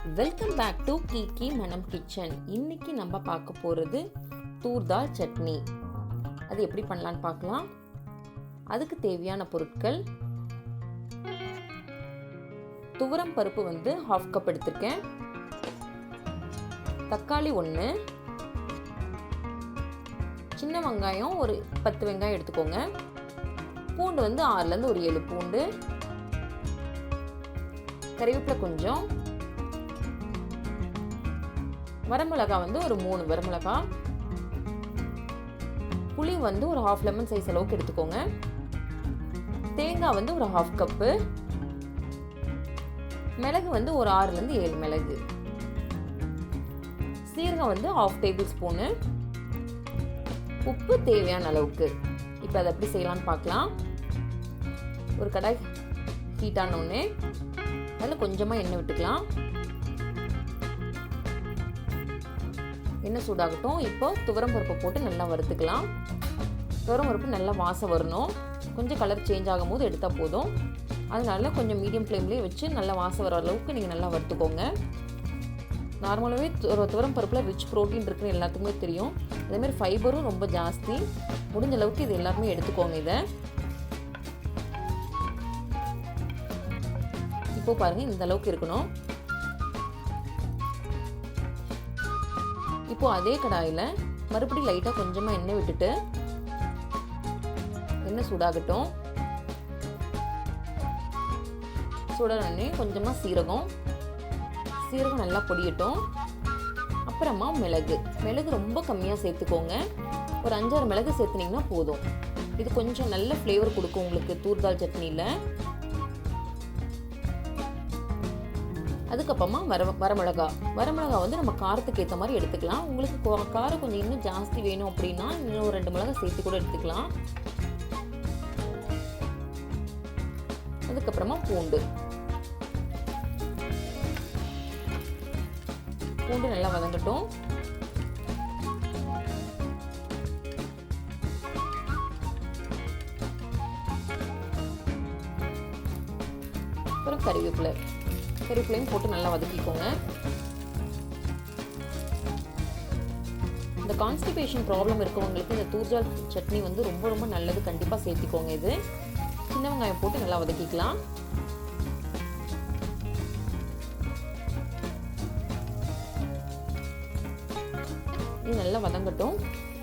Welcome back to KeKe manam kitchen. இன்னைக்கு நம்ம பார்க்க போகிறது தூர் தால் சட்னி. அது எப்படி பண்ணலான்னு பார்க்கலாம். அதுக்கு தேவையான பொருட்கள்: துவரம் பருப்பு வந்து 1/2 கப் எடுத்திருக்கேன், தக்காளி 1, சின்ன வெங்காயம் ஒரு 10 வெங்காயம் எடுத்துக்கோங்க, பூண்டு வந்து 6லேருந்து ஒரு 7 பூண்டு, கறிவேப்பிலை கொஞ்சம், வரமிளகா வந்து ஒரு 3 வரமிளகா, புளி வந்து ஒரு 1/2 லெமன் சைஸ் அளவுக்கு எடுத்துக்கோங்க, தேங்காய் வந்து ஒரு 1/2 கப்பு, மிளகு வந்து ஒரு 6லேருந்து 7 மிளகு, சீரகம் வந்து 1/2 டேபிள் ஸ்பூனு, உப்பு தேவையான அளவுக்கு. இப்போ அதை எப்படி செய்யலான்னு பார்க்கலாம். ஒரு கடாய் ஹீட் ஆனோடனே அதில் கொஞ்சமாக எண்ணெய் விட்டுக்கலாம். எண்ணெய் சூடாகட்டும். இப்போ துவரம் பருப்பை போட்டு நல்லா வறுத்துக்கலாம். துவரம் பருப்பு நல்லா வாசம் வரணும். கொஞ்சம் கலர் சேஞ்ச் ஆகும் போது எடுத்தால் போதும். அதனால கொஞ்சம் மீடியம் ஃப்ளேம்லேயே வச்சு நல்லா வாசம் வர அளவுக்கு நீங்கள் நல்லா வறுத்துக்கோங்க. நார்மலாகவே துவரம் பருப்பில் ரிச் ப்ரோட்டீன் இருக்குன்னு எல்லாத்துக்குமே தெரியும். அதேமாதிரி ஃபைபரும் ரொம்ப ஜாஸ்தி. முடிஞ்ச அளவுக்கு இது எல்லாருமே எடுத்துக்கோங்க. இதை இப்போ பாருங்கள், இந்த அளவுக்கு இருக்கணும். இப்போ அதே கடாயில் மறுபடியும் லைட்டாக கொஞ்சமாக எண்ணெய் விட்டுட்டு எண்ணெய் சூடாகட்டும். சூடானே கொஞ்சமாக சீரகம் நல்லா பொடியட்டும். அப்புறமா மிளகு ரொம்ப கம்மியாக சேர்த்துக்கோங்க. ஒரு 5-6 மிளகு சேர்த்துனீங்கன்னா போதும். இது கொஞ்சம் நல்ல ஃப்ளேவர் கொடுக்கும் உங்களுக்கு தூர் தால் சட்னியில். அதுக்கப்புறமா வரமிளகா வந்து நம்ம காரத்துக்கு ஏற்ற மாதிரி எடுத்துக்கலாம். உங்களுக்கு காரம் கொஞ்சம் இன்னும் ஜாஸ்தி வேணும் அப்படின்னா இன்னும் ஒரு 2 மிளகாய் சேர்த்து கூட எடுத்துக்கலாம். அதுக்கப்புறமா பூண்டு நல்லா வதங்கட்டும். அப்புறம் கறிவேப்பிலையும் போட்டு நல்லா வதக்கிக்கோங்க. இந்த கான்ஸ்டிபேஷன் ப்ராப்ளம் இருக்கவங்களுக்கு இந்த தூர் தால் சட்னி வந்து ரொம்ப நல்லது. கண்டிப்பாக சேர்த்திக்கோங்க. இது சின்ன வெங்காயம் போட்டு நல்லா வதக்கிக்கலாம். இது நல்லா வதங்கட்டும்.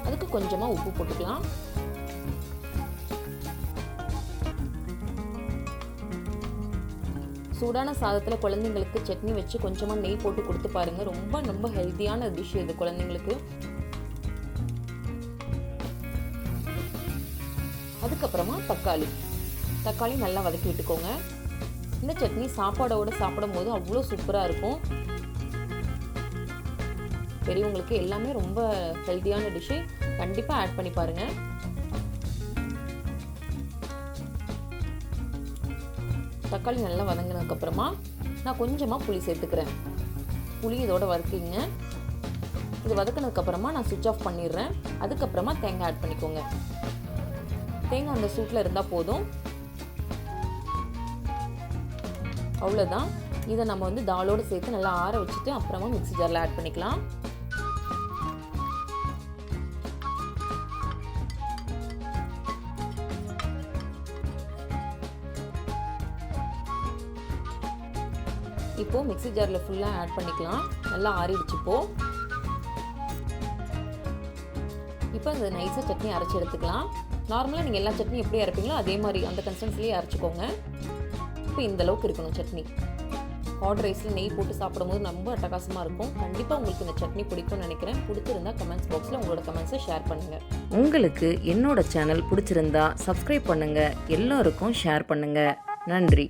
அதுக்கு கொஞ்சமாக உப்பு போட்டுக்கலாம். சூடான சாதத்தில் குழந்தைங்களுக்கு சட்னி வச்சு கொஞ்சமாக நெய் போட்டு கொடுத்து பாருங்கள். ரொம்ப ஹெல்த்தியான டிஷ் இது குழந்தைங்களுக்கு. அதுக்கப்புறமா தக்காளி நல்லா வதக்கி விட்டுக்கோங்க. இந்த சட்னி சாப்பாடோட சாப்பிடும் போது அவ்வளோ சூப்பராக இருக்கும். பெரியவங்களுக்கு எல்லாமே ரொம்ப ஹெல்த்தியான டிஷ்ஷு. கண்டிப்பாக ஆட் பண்ணி பாருங்கள். தக்காளி நல்லா வதங்கினதுக்கப்புறமா நான் கொஞ்சமாக புளி சேர்த்துக்கிறேன். புளி இதோட வதக்கிங்க. இது வதக்கினதுக்கப்புறமா நான் சுவிட்ச் ஆஃப் பண்ணிடுறேன். அதுக்கப்புறமா தேங்காய் ஆட் பண்ணிக்கோங்க. தேங்காய் அந்த சூட்டில் இருந்தால் போதும். அவ்வளோதான். இதை நம்ம வந்து தாலோடு சேர்த்து நல்லா ஆற வச்சுட்டு அப்புறமா மிக்ஸி ஜாரில் ஆட் பண்ணிக்கலாம். இப்போ மிக்ஸி ஜாரில் ஃபுல்லாக ஆட் பண்ணிக்கலாம். நல்லா ஆறிடுச்சுப்போ. இப்போ அந்த நைஸாக சட்னி அரைச்சி எடுத்துக்கலாம். நார்மலாக நீங்கள் எல்லா சட்னி எப்படி அரைப்பீங்களோ அதே மாதிரி அந்த கன்சிஸ்டன்சிலேயே அரைச்சிக்கோங்க. இப்போ இந்த அளவுக்கு இருக்கணும் சட்னி. ஹாட் ரைஸில் நெய் போட்டு சாப்பிடும்போது ரொம்ப அட்டகாசமாக இருக்கும். கண்டிப்பாக உங்களுக்கு இந்த சட்னி பிடிக்கும்னு நினைக்கிறேன். பிடிச்சிருந்தா கமெண்ட்ஸ் பாக்ஸில் உங்களோட கமெண்ட்ஸை ஷேர் பண்ணுங்கள். உங்களுக்கு என்னோட சேனல் பிடிச்சிருந்தா சப்ஸ்கிரைப் பண்ணுங்கள். எல்லோருக்கும் ஷேர் பண்ணுங்கள். நன்றி.